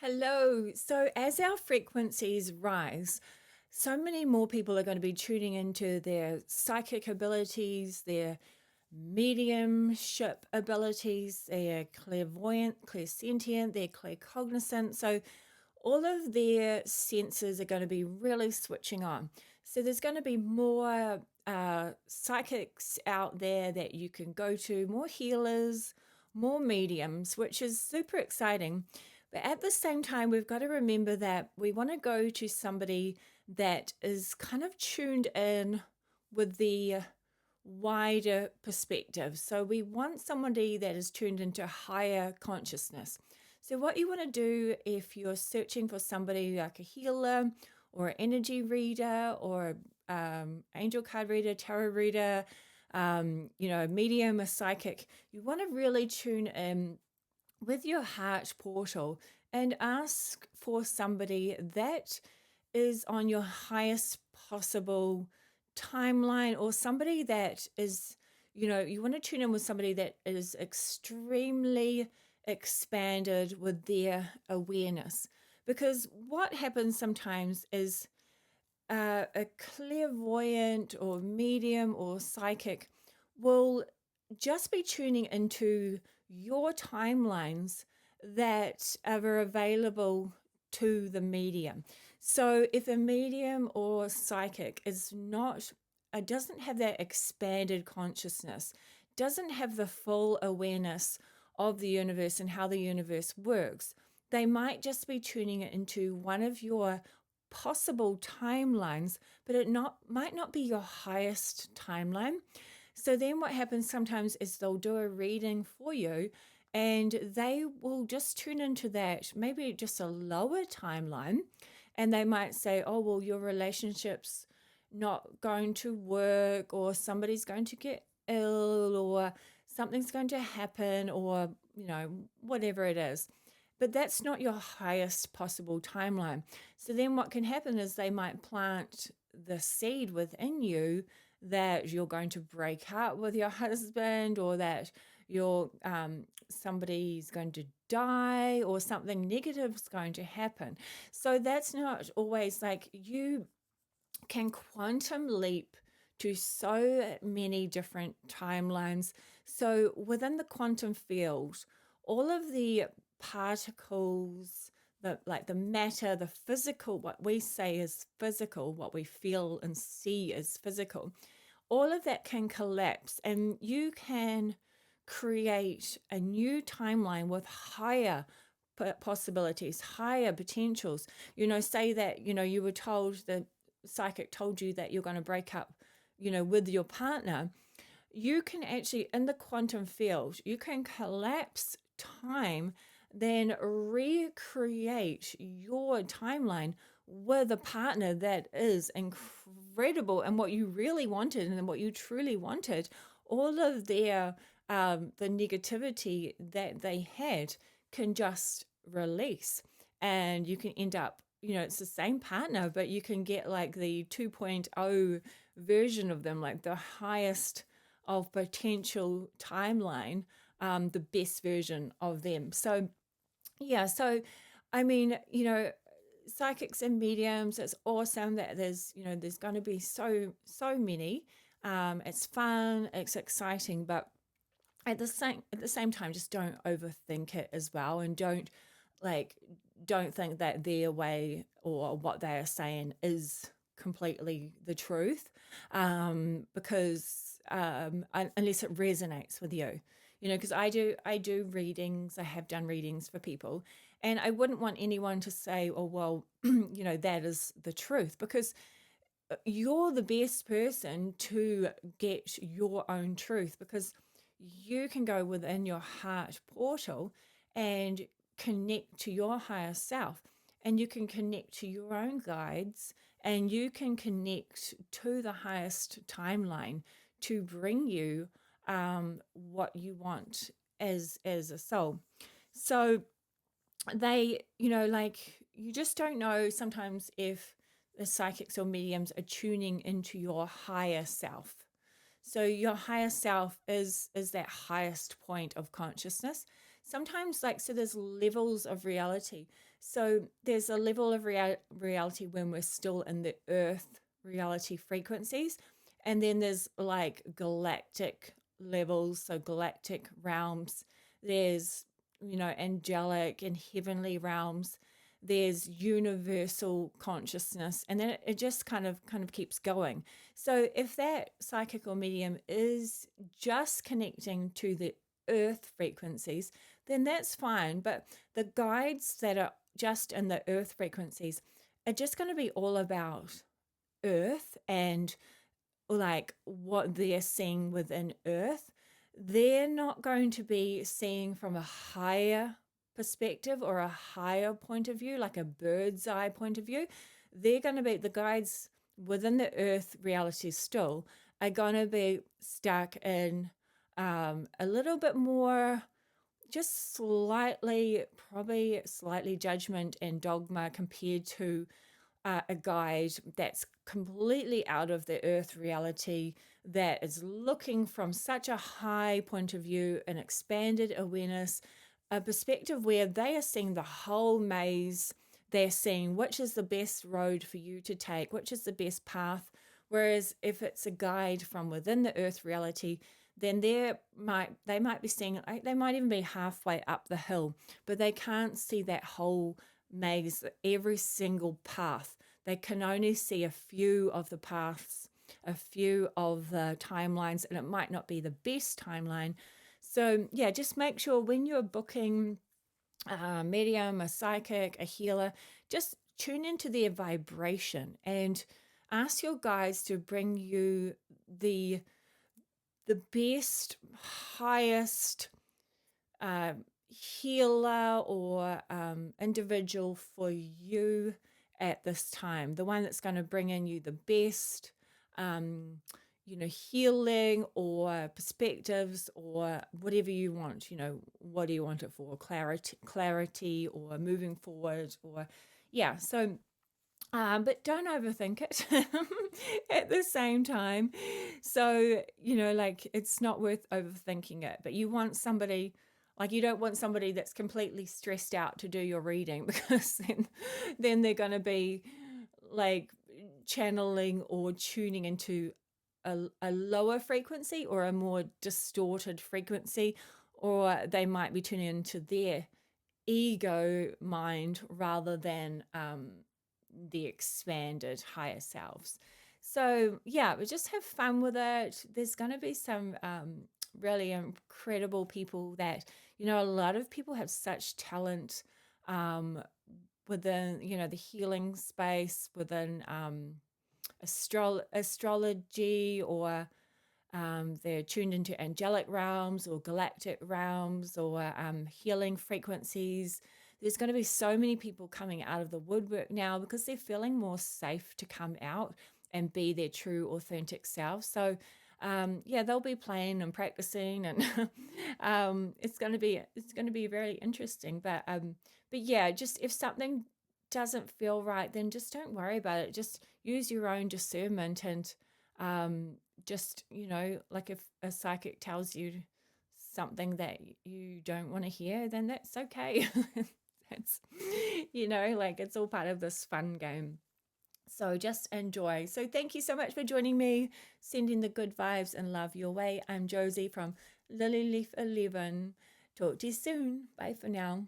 Hello. So, as our frequencies rise, so many more people are going to be tuning into their psychic abilities, their mediumship abilities, their clairvoyant, clairsentient, their claircognizant. So, all of their senses are going to be really switching on. So, there's going to be more psychics out there that you can go to, more healers, more mediums, which is super exciting. But at the same time, we've got to remember that we want to go to somebody that is kind of tuned in with the wider perspective. So we want somebody that is tuned into higher consciousness. So, what you want to do if you're searching for somebody like a healer or an energy reader or angel card reader, tarot reader, a medium, a psychic, you want to really tune in with your heart portal and ask for somebody that is on your highest possible timeline, or somebody that is, you want to tune in with somebody that is extremely expanded with their awareness. Because what happens sometimes is a clairvoyant or medium or psychic will just be tuning into your timelines that are available to the medium. So if a medium or psychic is not, doesn't have that expanded consciousness, doesn't have the full awareness of the universe and how the universe works, they might just be tuning it into one of your possible timelines, but might not be your highest timeline. So then what happens sometimes is they'll do a reading for you and they will just tune into that, maybe just a lower timeline. And they might say, oh, well, your relationship's not going to work, or somebody's going to get ill, or something's going to happen, or, whatever it is. But that's not your highest possible timeline. So then what can happen is they might plant the seed within you that you're going to break up with your husband, or that you're somebody's going to die, or something negative is going to happen. So that's not always, like, you can quantum leap to so many different timelines. So within the quantum field, all of the particles, the matter, the physical, what we say is physical, what we feel and see is physical, all of that can collapse, and you can create a new timeline with higher possibilities, higher potentials. Say that, you were told, the psychic told you that you're going to break up, with your partner. You can actually, in the quantum field, you can collapse time, then recreate your timeline with a partner that is incredible and what you really wanted and what you truly wanted. All of their the negativity that they had can just release, and you can end up, it's the same partner, but you can get like the 2.0 version of them, like the highest of potential timeline, the best version of them. So yeah, so I mean, psychics and mediums, it's awesome that there's going to be so many. It's fun, it's exciting, but at the same time, just don't overthink it as well, and like don't think that their way or what they are saying is completely the truth, because unless it resonates with you, because I do readings. I have done readings for people, and I wouldn't want anyone to say, oh, well, that is the truth, because you're the best person to get your own truth, because you can go within your heart portal and connect to your higher self, and you can connect to your own guides, and you can connect to the highest timeline to bring you what you want as a soul. So they, like, you just don't know sometimes if the psychics or mediums are tuning into your higher self. So your higher self is that highest point of consciousness. sometimes, like, so there's levels of reality. So there's a level of reality when we're still in the earth reality frequencies. And then there's like galactic levels, so galactic realms. There's, angelic and heavenly realms. There's universal consciousness, and then it just kind of keeps going. So if that psychic or medium is just connecting to the earth frequencies, then that's fine. But the guides that are just in the earth frequencies are just going to be all about earth and like what they're seeing within earth. They're not going to be seeing from a higher perspective or a higher point of view, like a bird's eye point of view. They're going to be the guides within the earth reality still are going to be stuck in a little bit more, just slightly, probably slightly judgment and dogma compared to a guide that's completely out of the earth reality, that is looking from such a high point of view, an expanded awareness, a perspective where they are seeing the whole maze. They're seeing which is the best road for you to take, which is the best path. Whereas if it's a guide from within the earth reality, then they might be seeing, like, they might even be halfway up the hill, but they can't see that whole maze, every single path. They can only see a few of the paths, a few of the timelines, and it might not be the best timeline. So yeah, just make sure when you're booking a medium, a psychic, a healer, just tune into their vibration and ask your guides to bring you the best, highest healer or individual for you at this time, the one that's going to bring in you the best healing or perspectives or whatever you want. What do you want it for? Clarity or moving forward, or yeah. So but don't overthink it at the same time. So, like, it's not worth overthinking it, but you want somebody, like, you don't want somebody that's completely stressed out to do your reading, because then they're going to be like channeling or tuning into a lower frequency or a more distorted frequency, or they might be tuning into their ego mind rather than the expanded higher selves. So yeah, we just have fun with it. There's going to be some really incredible people that, a lot of people have such talent within, the healing space, within astrology, or they're tuned into angelic realms or galactic realms or healing frequencies. There's going to be so many people coming out of the woodwork now because they're feeling more safe to come out and be their true, authentic self. So, yeah, they'll be playing and practicing, and it's going to be very interesting. But yeah, just if something doesn't feel right, then just don't worry about it. Just use your own discernment and just, like if a psychic tells you something that you don't want to hear, then that's okay. It's, like, it's all part of this fun game. So just enjoy. So thank you so much for joining me, sending the good vibes and love your way. I'm Jozee from Lily Leaf 11. Talk to you soon. Bye for now.